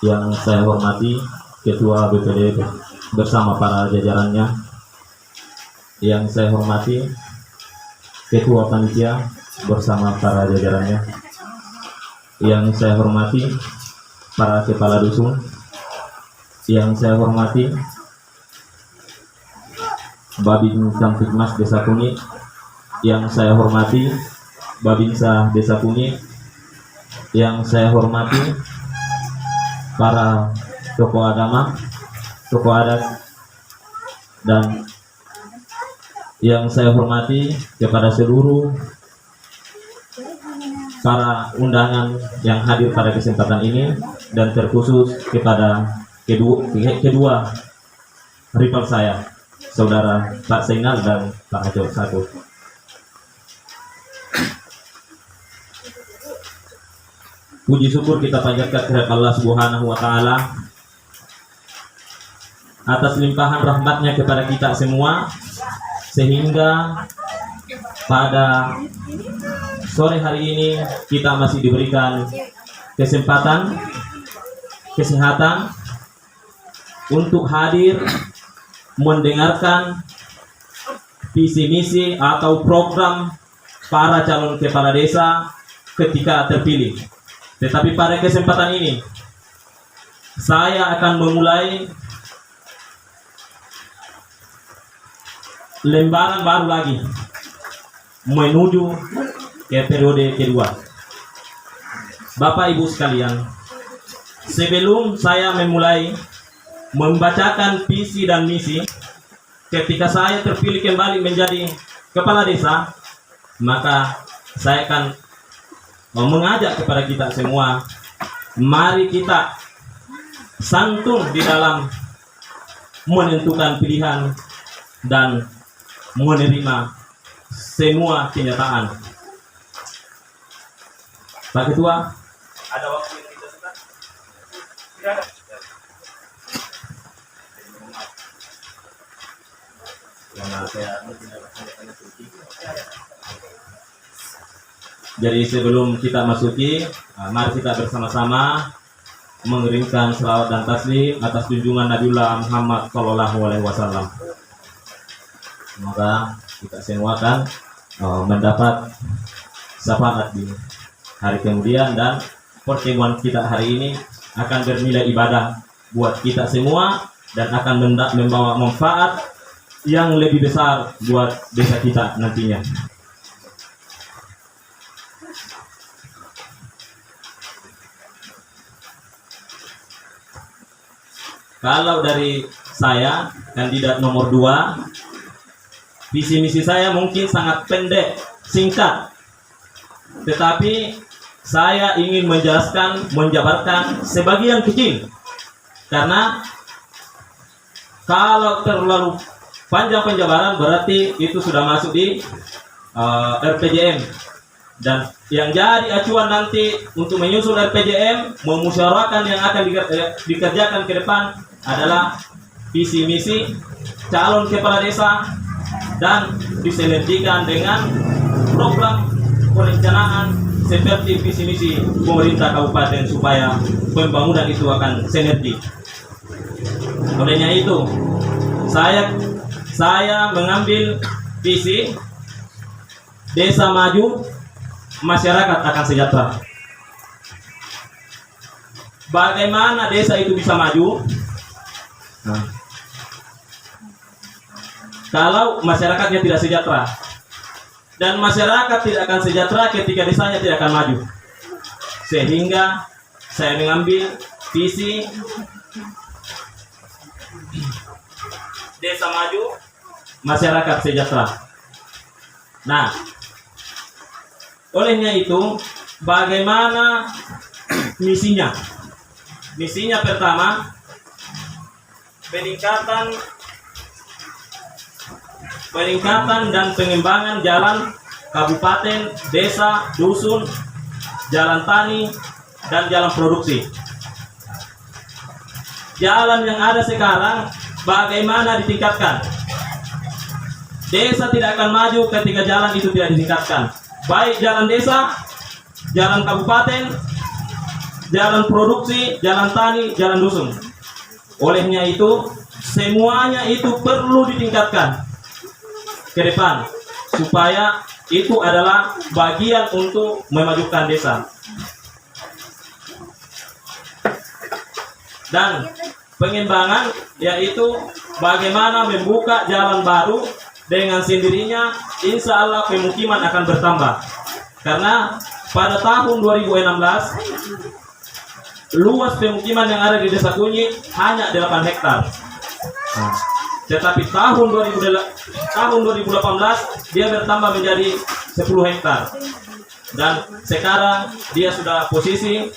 yang saya hormati Ketua BPD bersama para jajarannya, yang saya hormati Ketua Panitia bersama para jajarannya, yang saya hormati para kepala dusun, yang saya hormati Babin Kamtibmas Desa Kunyi, yang saya hormati Babinsa Desa Kunyi, yang saya hormati para tokoh agama, tokoh adat, dan yang saya hormati kepada seluruh para undangan yang hadir pada kesempatan ini, dan terkhusus kepada kedua rival saya, saudara Pak Zainal dan Pak Hajo Satu. Puji syukur kita panjatkan kepada Allah Subhanahu wa Ta'ala atas limpahan rahmatnya kepada kita semua, sehingga pada sore hari ini kita masih diberikan kesempatan, kesehatan untuk hadir mendengarkan visi misi atau program para calon kepala desa ketika terpilih. Tetapi pada kesempatan ini saya akan memulai lembaran baru lagi menuju ke periode kedua. Bapak Ibu sekalian, sebelum saya memulai membacakan visi dan misi ketika saya terpilih kembali menjadi kepala desa, maka saya akan mengajak kepada kita semua, mari kita santun di dalam menentukan pilihan dan menerima semua kenyataan. Pak Ketua, ada waktu yang kita suka? Tidak ada. Jadi sebelum kita masuki, mari kita bersama-sama mengirimkan selawat dan taslim atas junjungan Nabiullah Muhammad Sallallahu Alaihi Wasallam. Semoga kita semua akan mendapat syafaat di hari kemudian, dan pertemuan kita hari ini akan bernilai ibadah buat kita semua dan akan membawa manfaat yang lebih besar buat desa kita nantinya. Kalau dari saya, kandidat nomor 2, visi misi saya mungkin sangat pendek, singkat, tetapi saya ingin menjelaskan, menjabarkan sebagian kecil, karena kalau terlalu panjang penjabaran berarti itu sudah masuk di RPJM, dan yang jadi acuan nanti untuk menyusun RPJM, memusyawarahkan yang akan dikerjakan ke depan adalah visi misi calon kepala desa dan disinergikan dengan program perencanaan seperti visi misi pemerintah kabupaten supaya pembangunan itu akan sinergi. Olehnya itu saya mengambil visi desa maju, masyarakat akan sejahtera. Bagaimana desa itu bisa maju? Kalau masyarakatnya tidak sejahtera, dan masyarakat tidak akan sejahtera ketika desanya tidak akan maju. Sehingga saya mengambil visi desa maju, masyarakat sejahtera. Nah, olehnya itu, bagaimana misinya? Misinya pertama, peningkatan dan pengembangan jalan kabupaten, desa, dusun, jalan tani, dan jalan produksi. Jalan yang ada sekarang bagaimana ditingkatkan? Desa tidak akan maju ketika jalan itu tidak ditingkatkan. Baik jalan desa, jalan kabupaten, jalan produksi, jalan tani, jalan dusun. Olehnya itu, semuanya itu perlu ditingkatkan ke depan, supaya itu adalah bagian untuk memajukan desa. Dan pengembangan yaitu bagaimana membuka jalan baru, dengan sendirinya insya Allah pemukiman akan bertambah. Karena pada tahun 2016 luas pemukiman yang ada di Desa Kunyi hanya 8 hektar. Tetapi tahun 2018 dia bertambah menjadi 10 hektar. Dan sekarang dia sudah posisi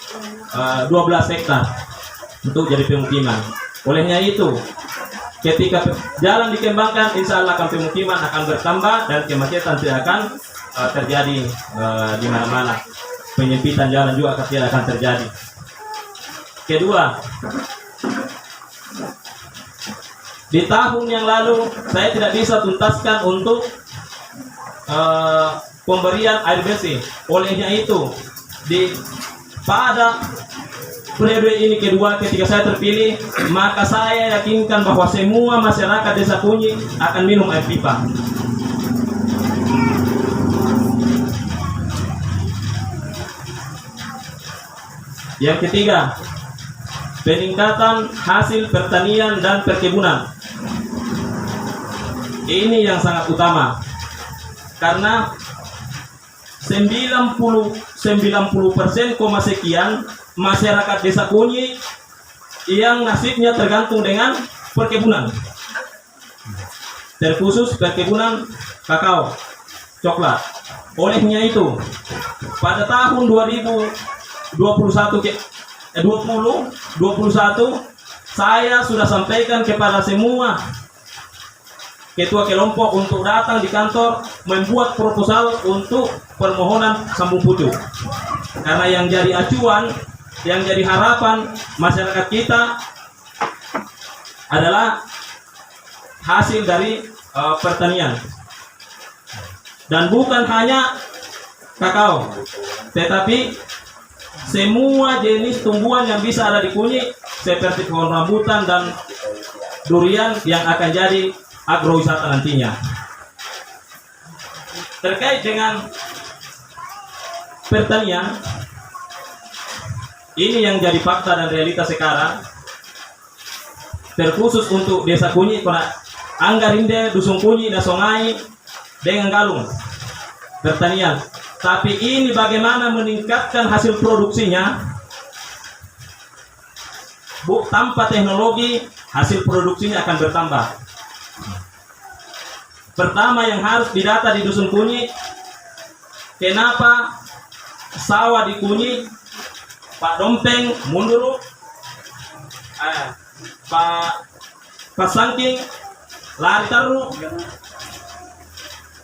12 hektar untuk jadi pemukiman. Olehnya itu, ketika jalan dikembangkan, insya Allah akan pemukiman akan bertambah dan kemacetan tidak akan terjadi di mana-mana. Penyempitan jalan juga tidak akan terjadi. Kedua, di tahun yang lalu saya tidak bisa tuntaskan untuk pemberian air bersih. Olehnya itu, pada periode ini kedua ketika saya terpilih, maka saya yakinkan bahwa semua masyarakat Desa Kunyi akan minum air pipa. Yang ketiga, peningkatan hasil pertanian dan perkebunan. Ini yang sangat utama, karena 90% sekian masyarakat Desa Kunyi yang nasibnya tergantung dengan perkebunan, terkhusus perkebunan kakao, coklat. Olehnya itu, pada tahun 2021 saya sudah sampaikan kepada semua ketua kelompok untuk datang di kantor membuat proposal untuk permohonan sambung pucuk. Karena yang jadi acuan, yang jadi harapan masyarakat kita adalah hasil dari pertanian. Dan bukan hanya kakao, tetapi semua jenis tumbuhan yang bisa ada di Kunyi, seperti pohon rambutan dan durian yang akan jadi agrowisata nantinya. Terkait dengan pertanian, ini yang jadi fakta dan realita sekarang, terkhusus untuk Desa Kunyi, Anggarinde, Dusun Kunyi, dan Songai dengan Galung pertanian. Tapi ini bagaimana meningkatkan hasil produksinya. Tanpa teknologi, hasil produksinya akan bertambah. Pertama yang harus didata di Dusun Kunyi, kenapa sawah di Kunyi, Pak Dompeng mundur, Pak Sangking lari taruh.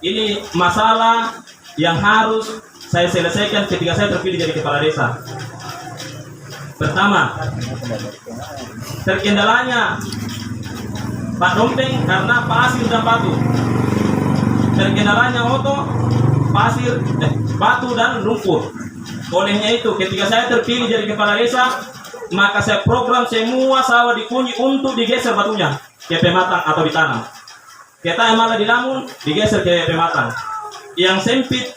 Ini masalah yang harus saya selesaikan ketika saya terpilih jadi kepala desa. Pertama, terkendalanya Pak Dompeng karena pasir dan batu. Terkendalanya Oto, batu dan lumpur. Olehnya itu, ketika saya terpilih jadi kepala desa, maka saya program semua sawah di Kunyi untuk digeser batunya ke pematang atau ditanam. Kita malah dilamun, digeser ke pematang. Yang sempit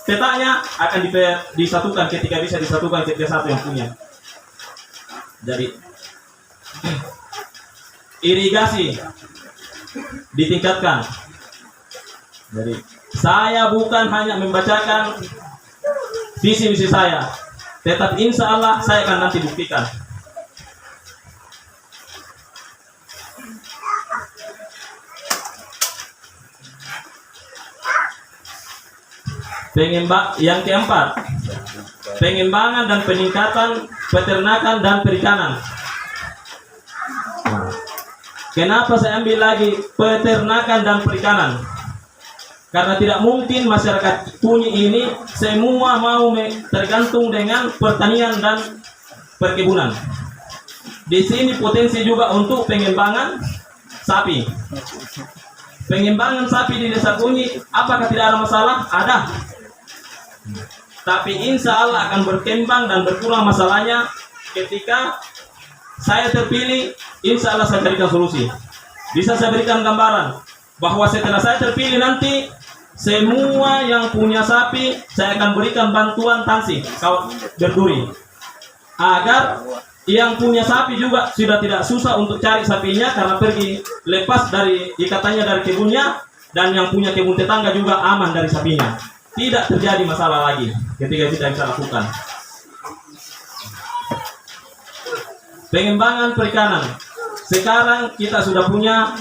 petanya akan disatukan ketika bisa disatukan ketika satu yang punya. Jadi irigasi ditingkatkan. Jadi saya bukan hanya membacakan visi misi saya, tetapi insya Allah saya akan nanti buktikan. Yang keempat, pengembangan dan peningkatan peternakan dan perikanan. Kenapa saya ambil lagi peternakan dan perikanan? Karena tidak mungkin masyarakat Kunyi ini semua mau tergantung dengan pertanian dan perkebunan. Di sini potensi juga untuk pengembangan sapi. Pengembangan sapi di Desa Kunyi, apakah tidak ada masalah? Ada. Tapi insya Allah akan berkembang dan berkurang masalahnya ketika saya terpilih, insya Allah saya berikan solusi. Bisa saya berikan gambaran bahwa setelah saya terpilih nanti, semua yang punya sapi saya akan berikan bantuan tansi kau berduri, agar yang punya sapi juga sudah tidak susah untuk cari sapinya karena pergi lepas dari ikatannya dari kebunnya, dan yang punya kebun tetangga juga aman dari sapinya. Tidak terjadi masalah lagi ketika kita bisa lakukan. Pengembangan perikanan. Sekarang kita sudah punya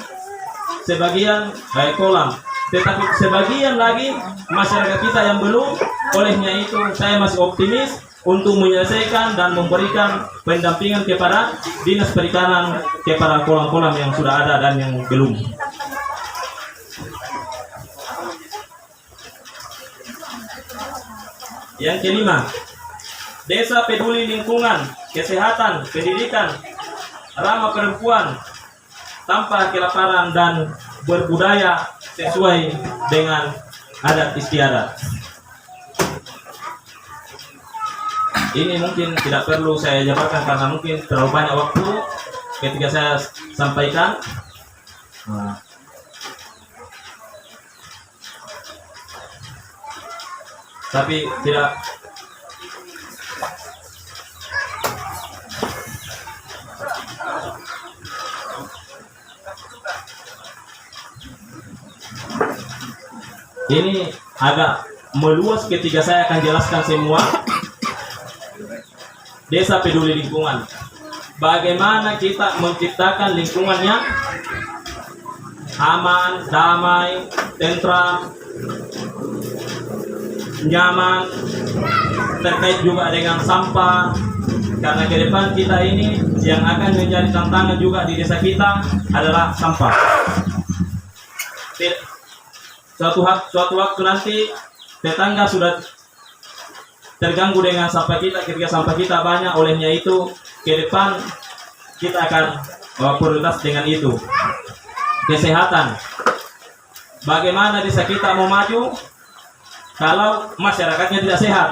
sebagian kolam, tetapi sebagian lagi masyarakat kita yang belum. Olehnya itu saya masih optimis untuk menyelesaikan dan memberikan pendampingan kepada Dinas Perikanan kepada kolam-kolam yang sudah ada dan yang belum. Yang kelima, desa peduli lingkungan, kesehatan, pendidikan, ramah perempuan, tanpa kelaparan dan berbudaya sesuai dengan adat istiadat. Ini mungkin tidak perlu saya jabarkan karena mungkin terlalu banyak waktu ketika saya sampaikan. Tapi tidak ini agak meluas ketika saya akan jelaskan semua. Desa peduli lingkungan, bagaimana kita menciptakan lingkungan yang aman, damai, tentram, nyaman, terkait juga dengan sampah, karena ke depan kita ini yang akan menjadi tantangan juga di desa kita adalah sampah. Suatu waktu nanti tetangga sudah terganggu dengan sampah kita ketika sampah kita banyak. Olehnya itu ke depan kita akan prioritas dengan itu. Kesehatan, bagaimana desa kita mau maju kalau masyarakatnya tidak sehat?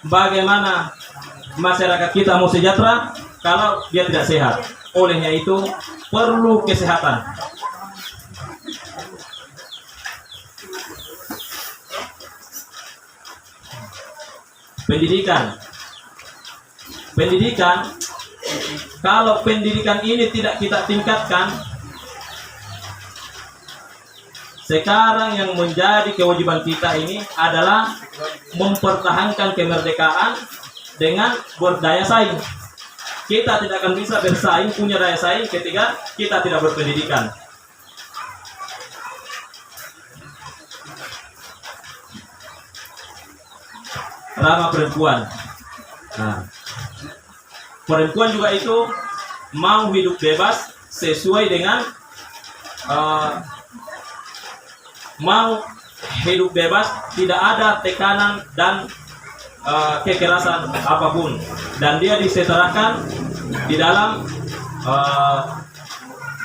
Bagaimana masyarakat kita mau sejahtera kalau dia tidak sehat? Olehnya itu perlu kesehatan. Pendidikan, kalau pendidikan ini tidak kita tingkatkan, sekarang yang menjadi kewajiban kita ini adalah mempertahankan kemerdekaan dengan berdaya saing. Kita tidak akan bisa bersaing, punya daya saing ketika kita tidak berpendidikan. Ramah perempuan. Nah, perempuan juga itu mau hidup bebas sesuai dengan mau hidup bebas, tidak ada tekanan dan kekerasan apapun, dan dia disetarakan di dalam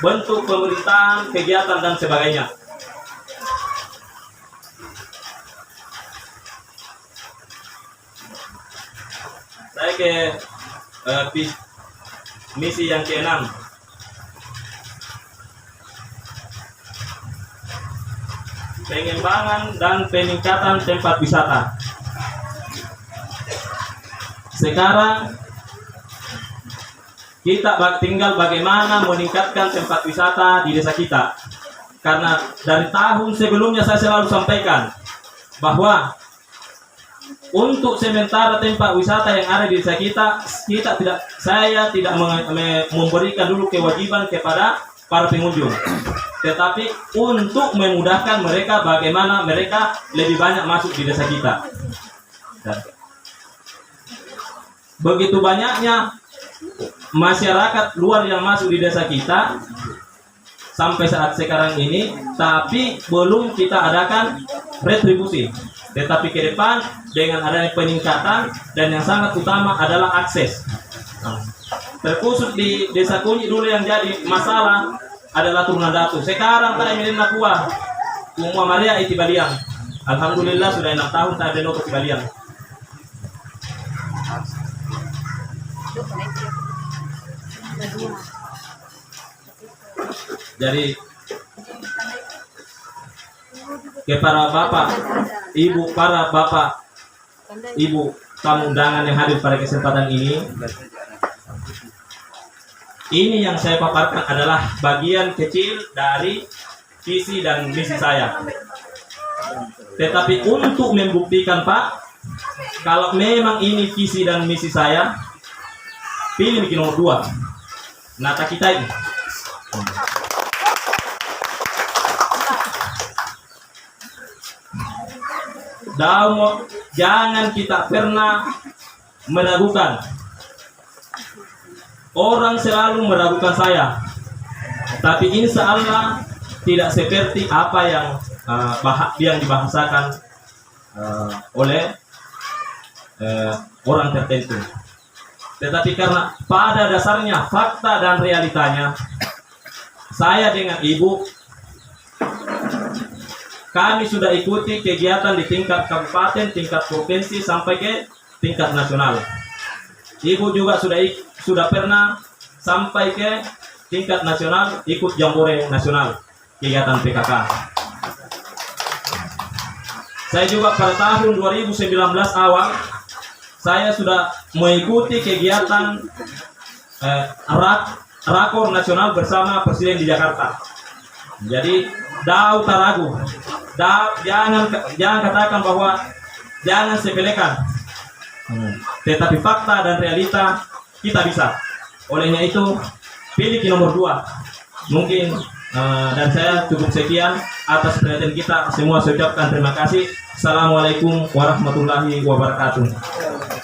bentuk pemerintahan, kegiatan dan sebagainya. Saya ke misi yang ke-6. Pengembangan dan peningkatan tempat wisata. Sekarang kita tinggal bagaimana meningkatkan tempat wisata di desa kita. Karena dari tahun sebelumnya saya selalu sampaikan bahwa untuk sementara tempat wisata yang ada di desa kita, saya tidak memberikan dulu kewajiban kepada para pengunjung, tetapi untuk memudahkan mereka bagaimana mereka lebih banyak masuk di desa kita. Dan begitu banyaknya masyarakat luar yang masuk di desa kita sampai saat sekarang ini, tapi belum kita adakan retribusi. Tetapi ke depan dengan adanya peningkatan, dan yang sangat utama adalah akses. Terkhusus di desa Kunyi dulu yang jadi masalah adalah turunan datu. Sekarang tak ingin nakuah Umma Maria iti Baliang. Alhamdulillah sudah 6 tahun tak ada nopo di Baliang. Jadi ke para bapak, ibu tamu undangan yang hadir pada kesempatan ini yang saya paparkan adalah bagian kecil dari visi dan misi saya. Tetapi untuk membuktikan Pak, kalau memang ini visi dan misi saya, pilih bikin nomor 2. Nata kita ini. Jangan kita pernah meragukan. Orang selalu meragukan saya, tapi insya Allah tidak seperti apa yang dibahasakan oleh orang tertentu. Tetapi karena pada dasarnya fakta dan realitanya, saya dengan ibu kami sudah ikuti kegiatan di tingkat kabupaten, tingkat provinsi sampai ke tingkat nasional. Ibu juga sudah pernah sampai ke tingkat nasional, ikut jambore nasional kegiatan PKK. Saya juga pada tahun 2019 awal saya sudah mengikuti kegiatan rakor nasional bersama Presiden di Jakarta. Jadi dau taragu, jangan katakan bahwa jangan sepelekan, tetapi fakta dan realita kita bisa. Olehnya itu pilih nomor 2. Mungkin dan saya cukup sekian atas perhatian kita semua. Saya ucapkan terima kasih. Assalamualaikum warahmatullahi wabarakatuh.